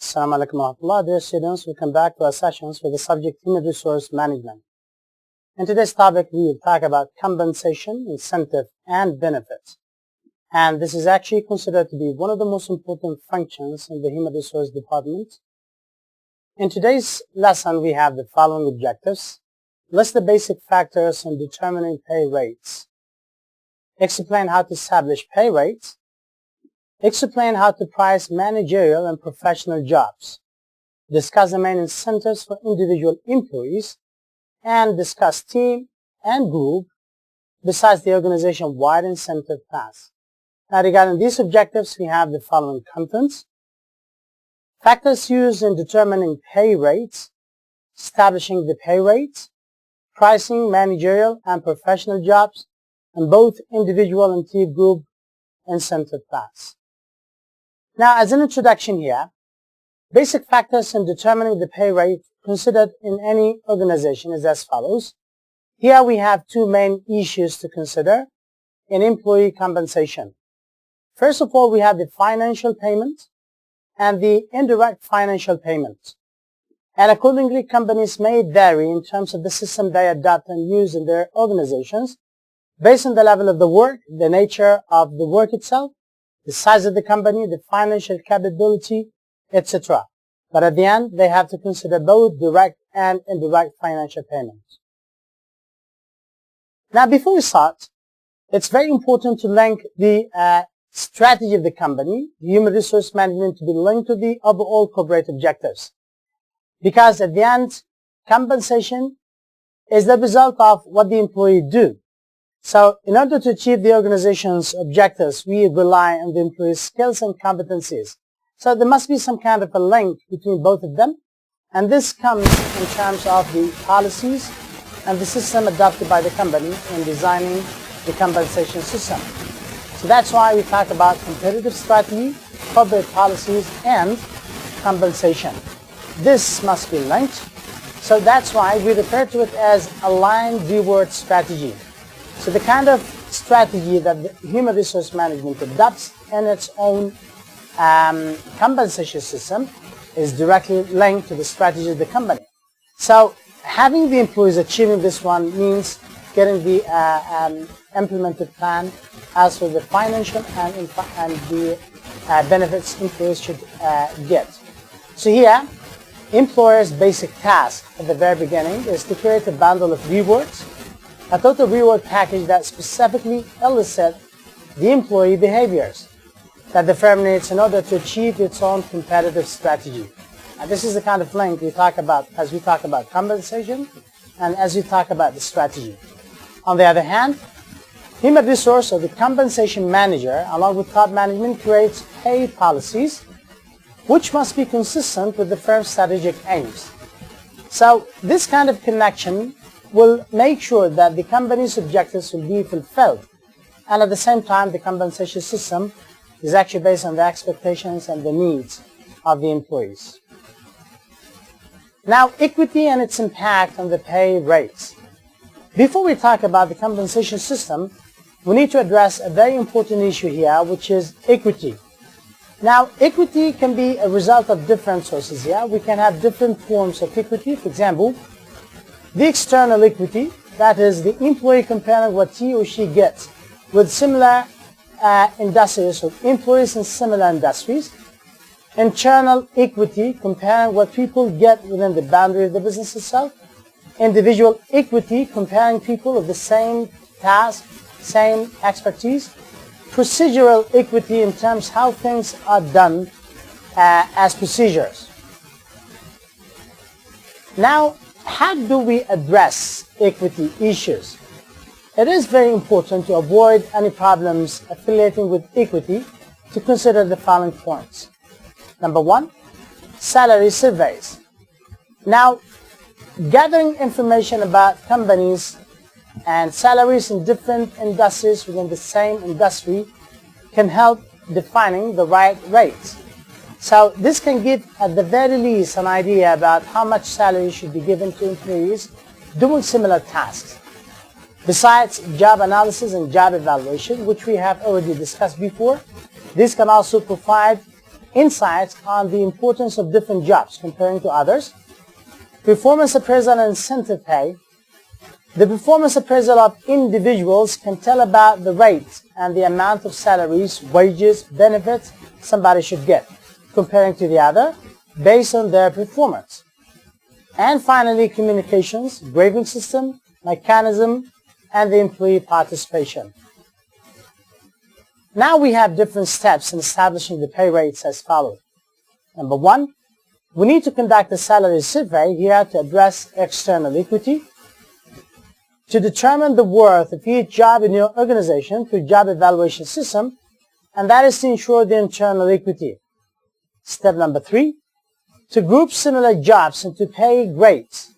Assalamu alaikum wa rahmatullah. Dear students, we come back to our sessions with the subject Human Resource Management. In today's topic, we will talk about compensation, incentive, and benefits. And this is actually considered to be one of the most important functions in the Human Resource Department. In today's lesson, we have the following objectives. List the basic factors in determining pay rates. Explain how to establish pay rates. Explain how to price managerial and professional jobs. Discuss the main incentives for individual employees. And discuss team and group besides the organization-wide incentive path. Now regarding these objectives, we have the following contents. Factors used in determining pay rates, establishing the pay rates, pricing managerial and professional jobs, and both individual and team group incentive paths. Now as an introduction here, basic factors in determining the pay rate considered in any organization is as follows. Here we have two main issues to consider in employee compensation. First of all, we have the financial payment and the indirect financial payment. And accordingly, companies may vary in terms of the system they adopt and use in their organizations based on the level of the work, the nature of the work itself, the size of the company, the financial capability, etc. But at the end, they have to consider both direct and indirect financial payments. Now, before we start, it's very important to link the strategy of the company, human resource management, to be linked to the overall corporate objectives. Because at the end, compensation is the result of what the employee do. So in order to achieve the organization's objectives, we rely on the employee's skills and competencies. So there must be some kind of a link between both of them. And this comes in terms of the policies and the system adopted by the company in designing the compensation system. So that's why we talk about competitive strategy, corporate policies, and compensation. This must be linked. So that's why we refer to it as aligned reward strategy. So the kind of strategy that the human resource management adopts in its own compensation system is directly linked to the strategy of the company. So having the employees achieving this one means getting the implemented plan as for the financial and the benefits employees should get. So here, employer's basic task at the very beginning is to create a bundle of rewards, a total reward package that specifically elicits the employee behaviors that the firm needs in order to achieve its own competitive strategy. And this is the kind of link we talk about as we talk about compensation and as we talk about the strategy. On the other hand, human resource or the compensation manager, along with top management, creates pay policies which must be consistent with the firm's strategic aims. So this kind of connection will make sure that the company's objectives will be fulfilled, and at the same time the compensation system is actually based on the expectations and the needs of the employees. Now, equity and its impact on the pay rates. Before we talk about the compensation system, we need to address a very important issue here, which is equity. Now, equity can be a result of different sources here. We can have different forms of equity. For example, the external equity, that is the employee comparing what he or she gets with similar industries or employees in similar industries. Internal equity, comparing what people get within the boundary of the business itself. Individual equity, comparing people of the same task, same expertise. Procedural equity in terms how things are done as procedures. Now, how do we address equity issues? It is very important to avoid any problems affiliating with equity to consider the following points. Number one, salary surveys. Now, gathering information about companies and salaries in different industries within the same industry can help defining the right rates. So this can give at the very least an idea about how much salary should be given to employees doing similar tasks. Besides job analysis and job evaluation, which we have already discussed before, this can also provide insights on the importance of different jobs comparing to others. Performance appraisal and incentive pay. The performance appraisal of individuals can tell about the rate and the amount of salaries, wages, benefits somebody should get comparing to the other based on their performance. And finally, communications, grading system, mechanism, and the employee participation. Now we have different steps in establishing the pay rates as follows. Number one, we need to conduct a salary survey here to address external equity, to determine the worth of each job in your organization through job evaluation system, and that is to ensure the internal equity. Step number three, to group similar jobs into pay grades.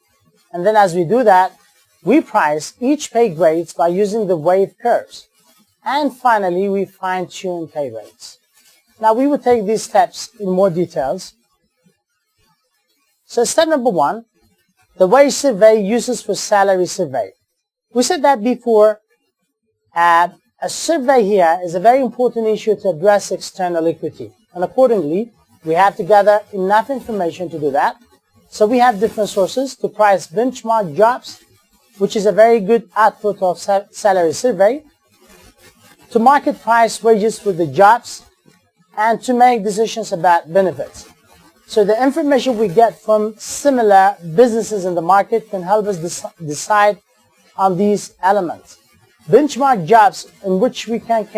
And then as we do that, we price each pay grades by using the wave curves. And finally, we fine-tune pay rates. Now we will take these steps in more details. So step number one, the wage survey uses for salary survey. We said that before. A survey here is a very important issue to address external equity. And accordingly, we have to gather enough information to do that. So we have different sources to price benchmark jobs, which is a very good output of salary survey, to market price wages for the jobs, and to make decisions about benefits. So the information we get from similar businesses in the market can help us decide on these elements. Benchmark jobs in which we can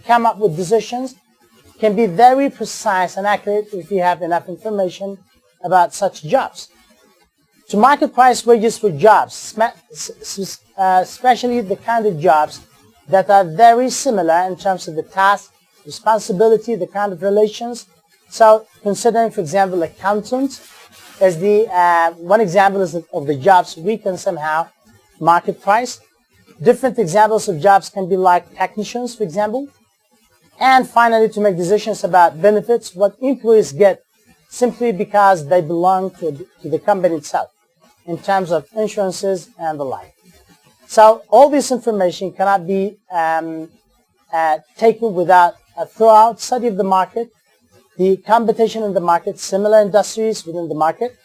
come up with decisions can be very precise and accurate if we have enough information about such jobs. To market price wages for jobs, especially the kind of jobs that are very similar in terms of the task, responsibility, the kind of relations. So considering, for example, accountant as the one example of the jobs we can somehow market price. Different examples of jobs can be like technicians, for example. And finally, to make decisions about benefits, what employees get simply because they belong to the company itself in terms of insurances and the like. So all this information cannot be taken without a thorough study of the market, the competition in the market, similar industries within the market.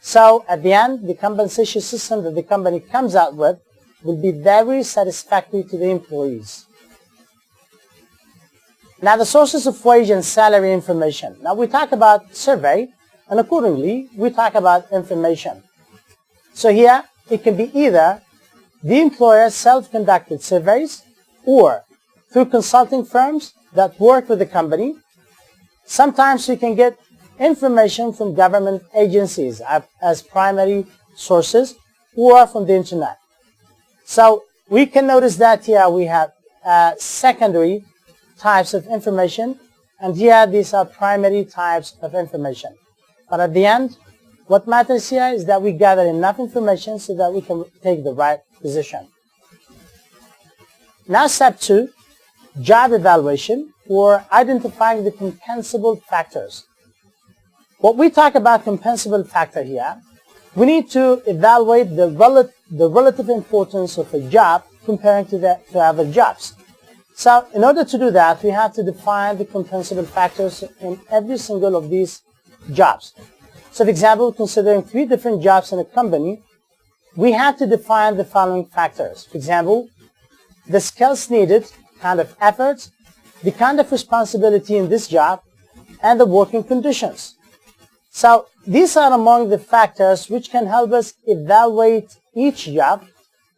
So at the end, the compensation system that the company comes out with will be very satisfactory to the employees. Now the sources of wage and salary information. Now we talk about survey, and accordingly we talk about information. So here it can be either the employer's self-conducted surveys or through consulting firms that work with the company. Sometimes we can get information from government agencies as primary sources or from the internet. So we can notice that here we have secondary types of information, and here these are primary types of information. But at the end, what matters here is that we gather enough information so that we can take the right decision. Now step 2, job evaluation, or identifying the compensable factors. What we talk about compensable factor here, we need to evaluate the relative importance of a job comparing to other jobs. So in order to do that, we have to define the compensable factors in every single of these jobs. So for example, considering 3 different jobs in a company, we have to define the following factors. For example, the skills needed, kind of efforts, the kind of responsibility in this job, and the working conditions. So these are among the factors which can help us evaluate each job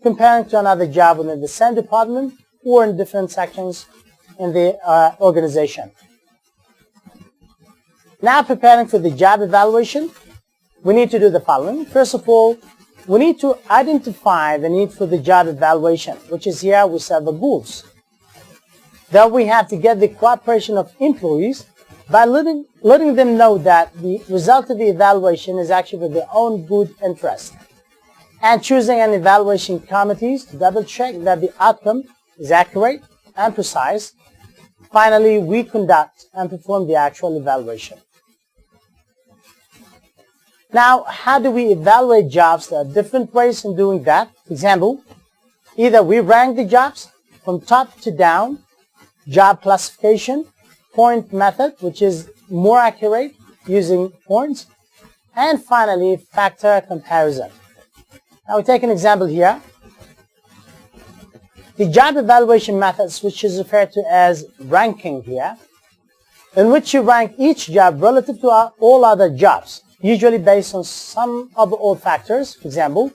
comparing to another job within the same department or in different sections in the organization. Now preparing for the job evaluation, we need to do the following. First of all, we need to identify the need for the job evaluation, which is here we set the goals. Then we have to get the cooperation of employees by letting them know that the result of the evaluation is actually for their own good interest, and choosing an evaluation committees to double check that the outcome is accurate and precise. Finally, we conduct and perform the actual evaluation. Now, how do we evaluate jobs? There are different ways in doing that. For example, either we rank the jobs from top to down, job classification, point method, which is more accurate using points. And finally, factor comparison. Now we take an example here. The job evaluation methods, which is referred to as ranking here, in which you rank each job relative to all other jobs, usually based on some of the old factors. For example,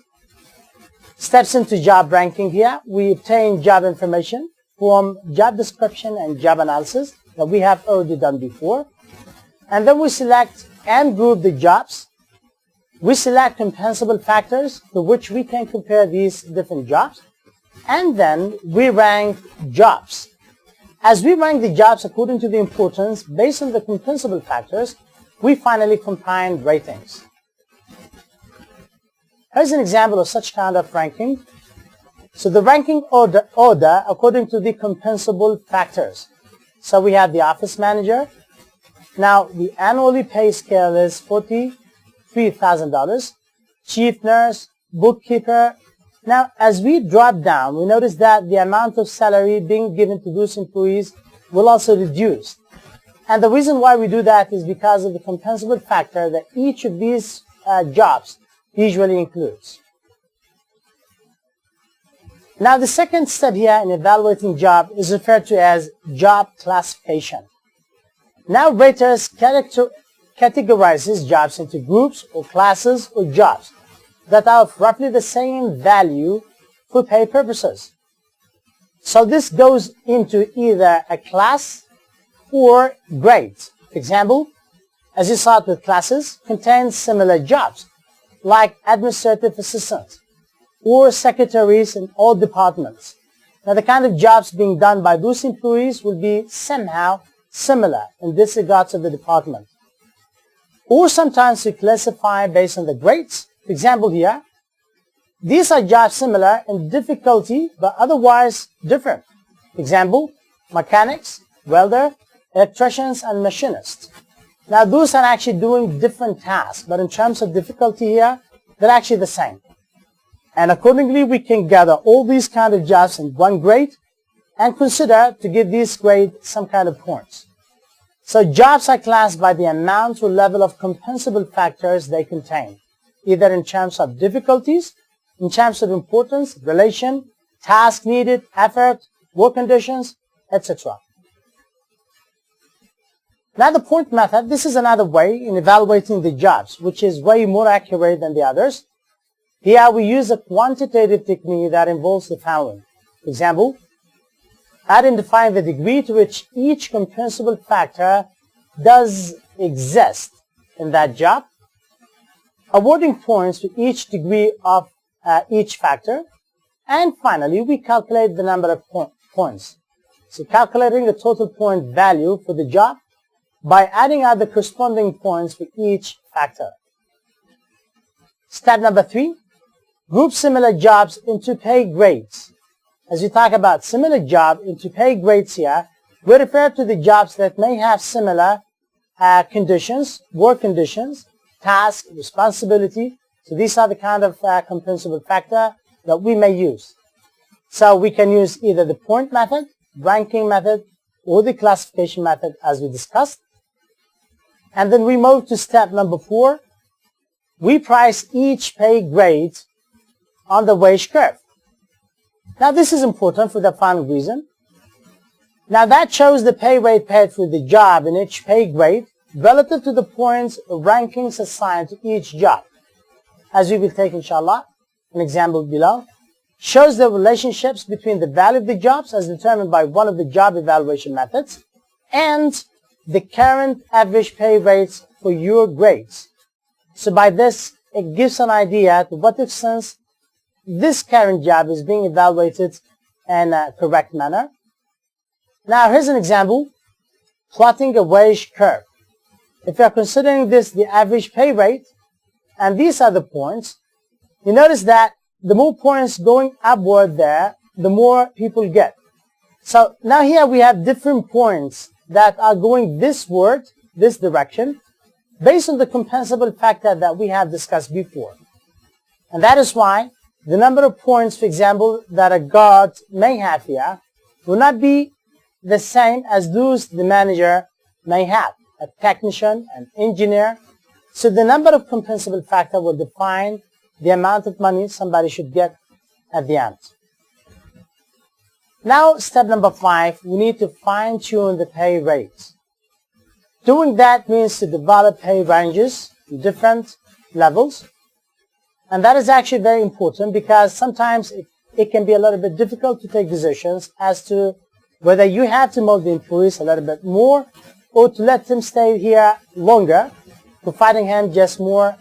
steps into job ranking here, we obtain job information from job description and job analysis that we have already done before. And then we select and group the jobs. We select compensable factors to which we can compare these different jobs. And then we rank jobs. As we rank the jobs according to the importance based on the compensable factors, we finally combine ratings. Here's an example of such kind of ranking. So the ranking order according to the compensable factors. So we have the office manager. Now the annually pay scale is $43,000. Chief nurse, bookkeeper. Now as we drop down, we notice that the amount of salary being given to those employees will also reduce. And the reason why we do that is because of the compensable factor that each of these jobs usually includes. Now the second step here in evaluating job is referred to as job classification. Now raters categorizes jobs into groups or classes or jobs that are of roughly the same value for pay purposes. So this goes into either a class or grades. For example, as you saw it with classes, contains similar jobs like administrative assistants or secretaries in all departments. Now the kind of jobs being done by those employees will be somehow similar in this regards of the department. Or sometimes we classify based on the grades. For example here, these are jobs similar in difficulty but otherwise different. For example, mechanics, welder, electricians and machinists. Now those are actually doing different tasks, but in terms of difficulty here, they're actually the same. And accordingly, we can gather all these kind of jobs in one grade and consider to give this grade some kind of points. So jobs are classed by the amount or level of compensable factors they contain, either in terms of difficulties, in terms of importance, relation, task needed, effort, work conditions, etc. Now the point method, this is another way in evaluating the jobs, which is way more accurate than the others. Here we use a quantitative technique that involves the following. For example, identifying the degree to which each compensable factor does exist in that job, awarding points to each degree of each factor, and finally we calculate the number of points. So calculating the total point value for the job by adding up the corresponding points for each factor. Step number 3, group similar jobs into pay grades. As we talk about similar job into pay grades here, we refer to the jobs that may have similar conditions, work conditions, task, responsibility. So these are the kind of compensable factor that we may use. So we can use either the point method, ranking method, or the classification method as we discussed. And then we move to step number 4. We price each pay grade on the wage curve. Now this is important for the following reason. Now that shows the pay rate paid for the job in each pay grade relative to the points or rankings assigned to each job. As we will take inshallah, an example below, shows the relationships between the value of the jobs as determined by one of the job evaluation methods and the current average pay rates for your grades. So by this, it gives an idea to what extent this current job is being evaluated in a correct manner. Now here's an example, plotting a wage curve. If you are considering this the average pay rate, and these are the points, you notice that the more points going upward there, the more people get. So now here we have different points that are going thisward, this direction, based on the compensable factor that we have discussed before. And that is why the number of points, for example, that a guard may have here will not be the same as those the manager may have. a technician, an engineer. So the number of compensable factor will define the amount of money somebody should get at the end. Now, step number 5, we need to fine-tune the pay rates. Doing that means to develop pay ranges in different levels. And that is actually very important because sometimes it can be a little bit difficult to take decisions as to whether you have to mold the employees a little bit more or to let them stay here longer, providing him just more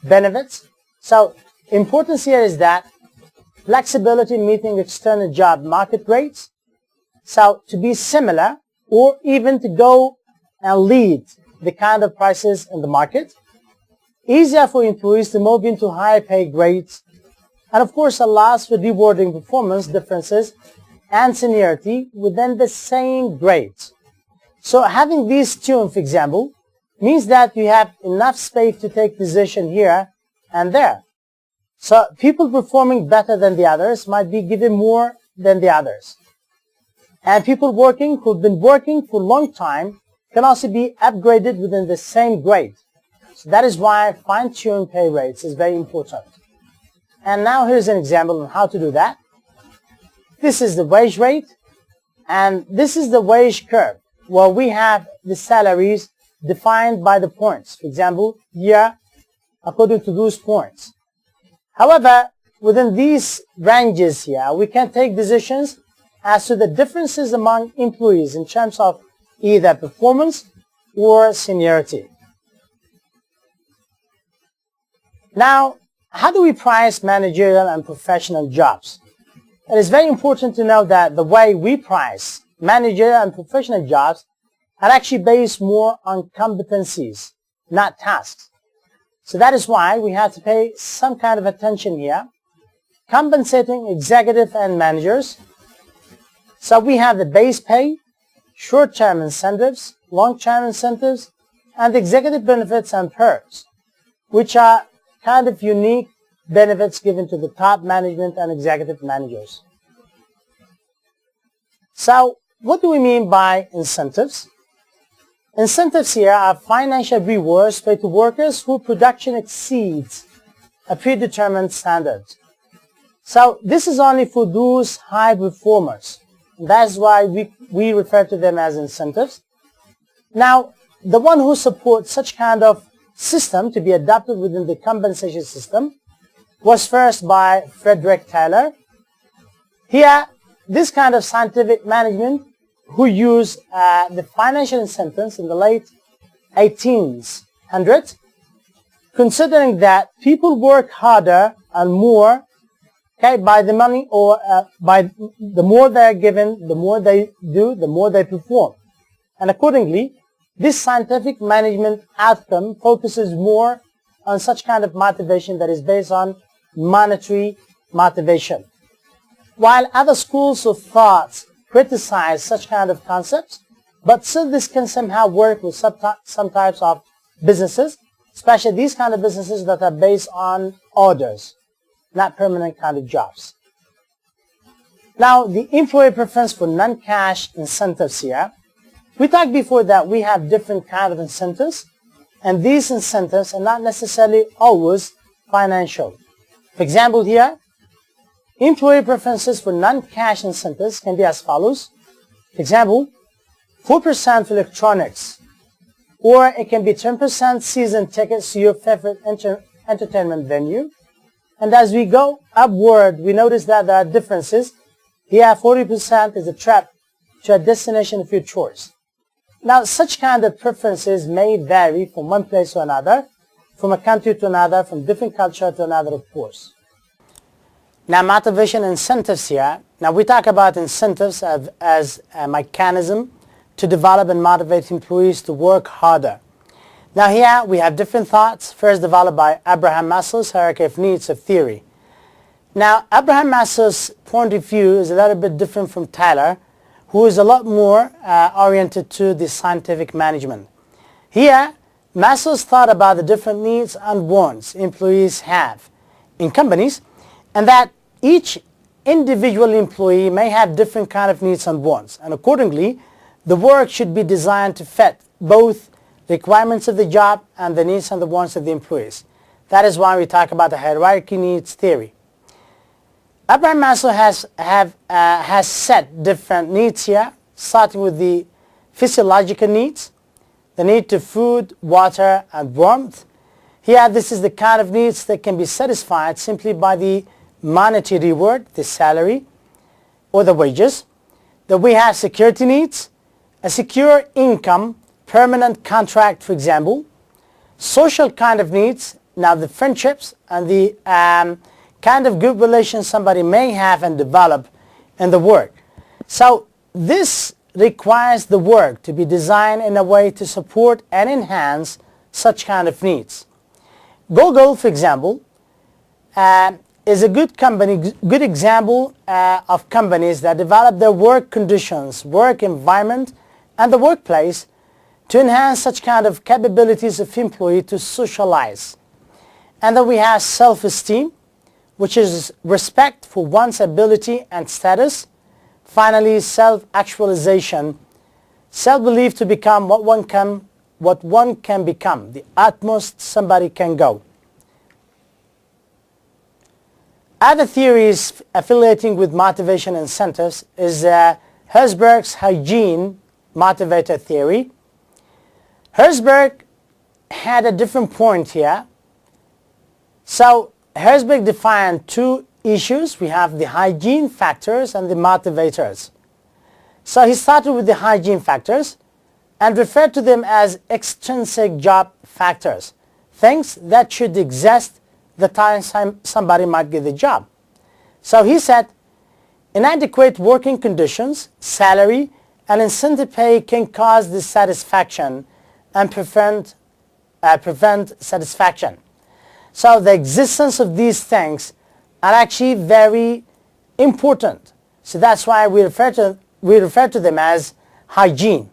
benefits. So importance here is that flexibility in meeting external job market rates. So to be similar or even to go and lead the kind of prices in the market. Easier for employees to move into higher pay grades. And of course allows for rewarding performance differences and seniority within the same grades. So having these tuned, for example, means that you have enough space to take position here and there. So people performing better than the others might be given more than the others. And people who've been working for a long time can also be upgraded within the same grade. So that is why fine-tuned pay rates is very important. And now here's an example on how to do that. This is the wage rate, and this is the wage curve, where we have the salaries defined by the points. For example, here, according to those points. However, within these ranges here, we can take decisions as to the differences among employees in terms of either performance or seniority. Now, how do we price managerial and professional jobs? It is very important to know that the way we price managerial and professional jobs are actually based more on competencies, not tasks. So that is why we have to pay some kind of attention here, compensating executive and managers. So we have the base pay, short-term incentives, long-term incentives, and executive benefits and perks, which are kind of unique benefits given to the top management and executive managers. So what do we mean by incentives? Incentives here are financial rewards paid to workers whose production exceeds a predetermined standard. So this is only for those high performers. That's why we refer to them as incentives. Now, the one who supports such kind of system to be adopted within the compensation system was first by Frederick Taylor. Here, this kind of scientific management who used the financial incentives in the late 1800s, considering that people work harder and more, okay, by the money or by the more they are given, the more they do, the more they perform. And accordingly, this scientific management outcome focuses more on such kind of motivation that is based on monetary motivation. While other schools of thought criticize such kind of concepts, but still this can somehow work with some types of businesses, especially these kind of businesses that are based on orders, not permanent kind of jobs. Now, the employer preference for non-cash incentives here. We talked before that we have different kind of incentives, and these incentives are not necessarily always financial. For example here, employer preferences for non-cash incentives can be as follows. For example, 4% for electronics, or it can be 10% season tickets to your favorite entertainment venue. And as we go upward, we notice that there are differences. Here, 40% is a trip to a destination of your choice. Now, such kind of preferences may vary from one place to another, from a country to another, from different culture to another, of course. Now, motivation incentives here. Now, we talk about incentives as a mechanism to develop and motivate employees to work harder. Now, here we have different thoughts, first developed by Abraham Maslow's hierarchy of needs of theory. Now, Abraham Maslow's point of view is a little bit different from Taylor, who is a lot more oriented to the scientific management. Here, Maslow's thought about the different needs and wants employees have in companies, and that each individual employee may have different kind of needs and wants, and accordingly, the work should be designed to fit both requirements of the job and the needs and the wants of the employees. That is why we talk about the hierarchy needs theory. Abraham Maslow has set different needs here, starting with the physiological needs, the need to food, water, and warmth. Here, this is the kind of needs that can be satisfied simply by the monetary reward, the salary, or the wages. Then we have security needs, a secure income, permanent contract, for example. Social kind of needs, now the friendships and the kind of good relations somebody may have and develop in the work. So this requires the work to be designed in a way to support and enhance such kind of needs. Google, for example, is a good example of companies that develop their work conditions, work environment, and the workplace to enhance such kind of capabilities of employee to socialize. And then we have self-esteem, which is respect for one's ability and status. Finally, self-actualization, self-belief to become what one can become, the utmost somebody can go. Other theories affiliating with motivation incentives is Herzberg's hygiene motivator theory. Herzberg had a different point here. So Herzberg defined two issues. We have the hygiene factors and the motivators. So he started with the hygiene factors and referred to them as extrinsic job factors, things that should exist the time somebody might get the job. So he said, inadequate working conditions, salary, and incentive pay can cause dissatisfaction and prevent satisfaction. So the existence of these things are actually very important. So that's why we refer to them as hygiene.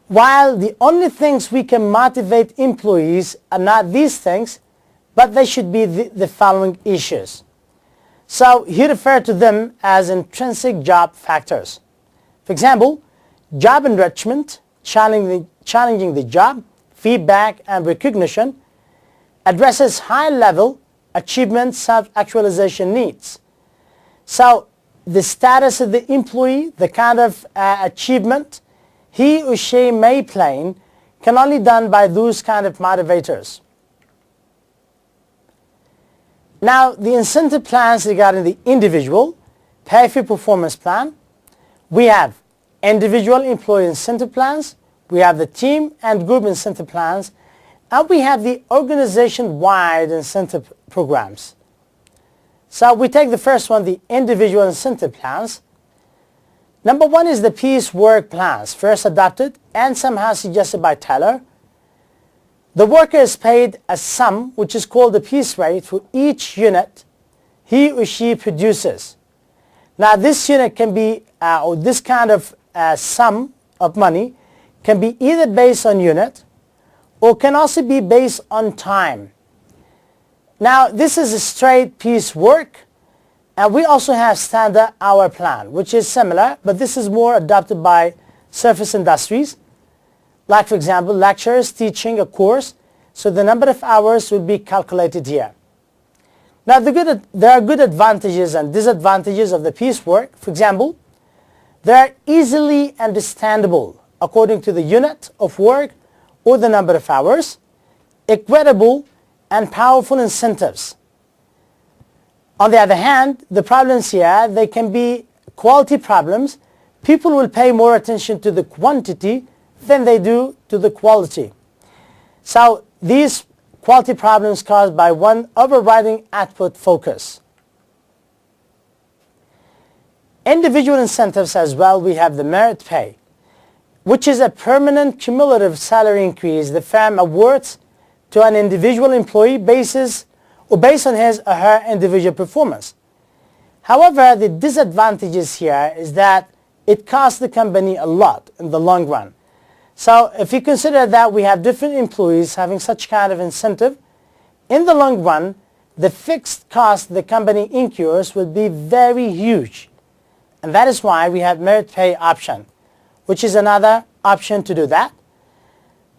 While the only things we can motivate employees are not these things, but they should be the following issues. So he referred to them as intrinsic job factors. For example, job enrichment, challenging the job, feedback and recognition, addresses high-level achievement self-actualization needs. So the status of the employee, the kind of achievement he or she may play can only be done by those kind of motivators. Now, the incentive plans regarding the individual, pay-for-performance plan. We have individual employee incentive plans, we have the team and group incentive plans, and we have the organization-wide incentive programs. So we take the first one, the individual incentive plans. Number one is the piece work plans, first adopted and somehow suggested by Taylor. The worker is paid a sum, which is called the piece rate, for each unit he or she produces. Now this unit can be, or this kind of sum of money can be either based on unit or can also be based on time. Now this is a straight piece work, and we also have standard hour plan, which is similar, but this is more adopted by surface industries. Like for example, lecturers teaching a course, so the number of hours will be calculated here. Now there are good advantages and disadvantages of the piece work. For example, they are easily understandable according to the unit of work or the number of hours, equitable and powerful incentives. On the other hand, the problems here, they can be quality problems. People will pay more attention to the quantity than they do to the quality. So these quality problems caused by one overriding output focus. Individual incentives as well, we have the merit pay, which is a permanent cumulative salary increase the firm awards to an individual employee based on his or her individual performance. However, the disadvantages here is that it costs the company a lot in the long run. So if you consider that we have different employees having such kind of incentive, in the long run, the fixed cost the company incurs will be very huge. And that is why we have merit pay option, which is another option to do that.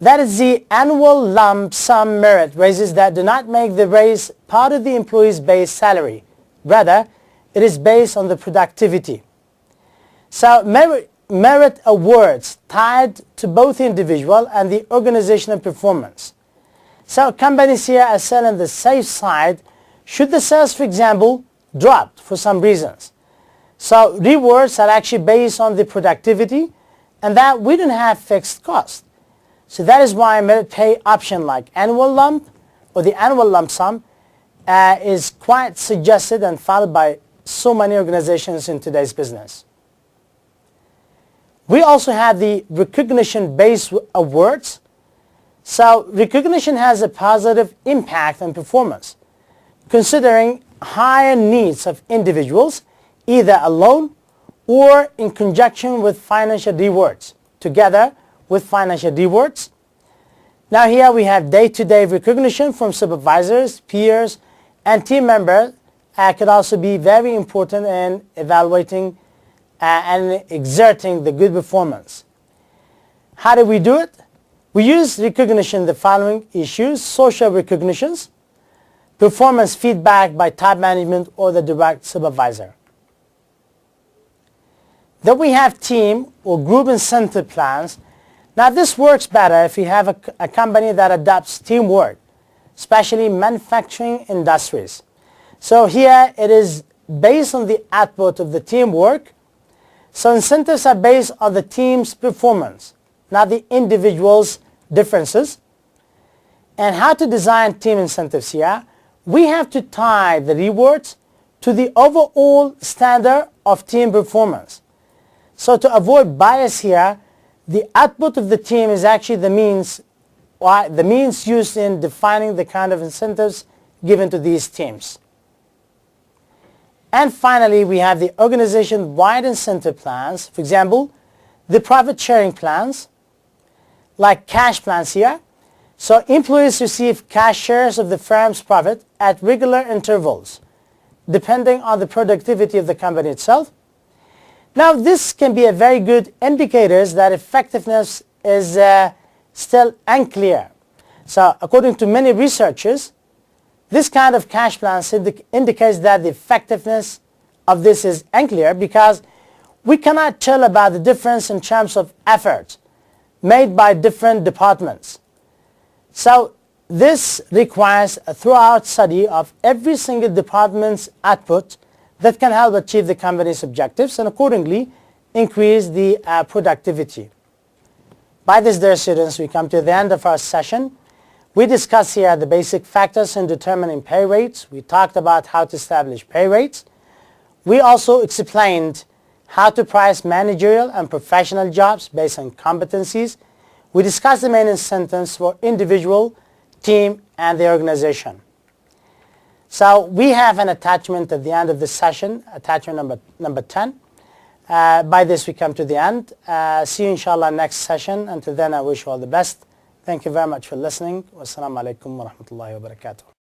That is the annual lump sum merit raises that do not make the raise part of the employee's base salary. Rather, it is based on the productivity. So merit awards tied to both the individual and the organizational performance. So companies here are selling the safe side should the sales, for example, drop for some reasons. So rewards are actually based on the productivity, and that we don't have fixed cost. So that is why merit pay option like annual lump or the annual lump sum is quite suggested and followed by so many organizations in today's business. We also have the recognition-based awards. So recognition has a positive impact on performance, considering higher needs of individuals, either alone or in conjunction with financial rewards, together with financial rewards. Now here we have day-to-day recognition from supervisors, peers, and team members could also be very important in evaluating and exerting the good performance. How do we do it? We use recognition in the following issues: social recognitions, performance feedback by top management or the direct supervisor. Then we have team or group incentive plans. Now this works better if you have a company that adopts teamwork, especially manufacturing industries. So here it is based on the output of the teamwork. So incentives are based on the team's performance, not the individual's differences. And how to design team incentives here? We have to tie the rewards to the overall standard of team performance. So to avoid bias here, the output of the team is actually the means used in defining the kind of incentives given to these teams. And finally, we have the organization-wide incentive plans. For example, the profit sharing plans, like cash plans here. So employees receive cash shares of the firm's profit at regular intervals, depending on the productivity of the company itself. Now, this can be a very good indicator that effectiveness is still unclear. So according to many researchers, this kind of cash plans indicates that the effectiveness of this is unclear because we cannot tell about the difference in terms of effort made by different departments. So this requires a thorough study of every single department's output that can help achieve the company's objectives and accordingly increase the productivity. By this, dear students, we come to the end of our session. We discussed here the basic factors in determining pay rates. We talked about how to establish pay rates. We also explained how to price managerial and professional jobs based on competencies. We discussed the main incentives for individual, team, and the organization. So we have an attachment at the end of this session, attachment number 10. By this we come to the end. See you inshallah next session. Until then, I wish you all the best. Thank you very much for listening. Wassalamu alaikum wa rahmatullahi wa barakatuh.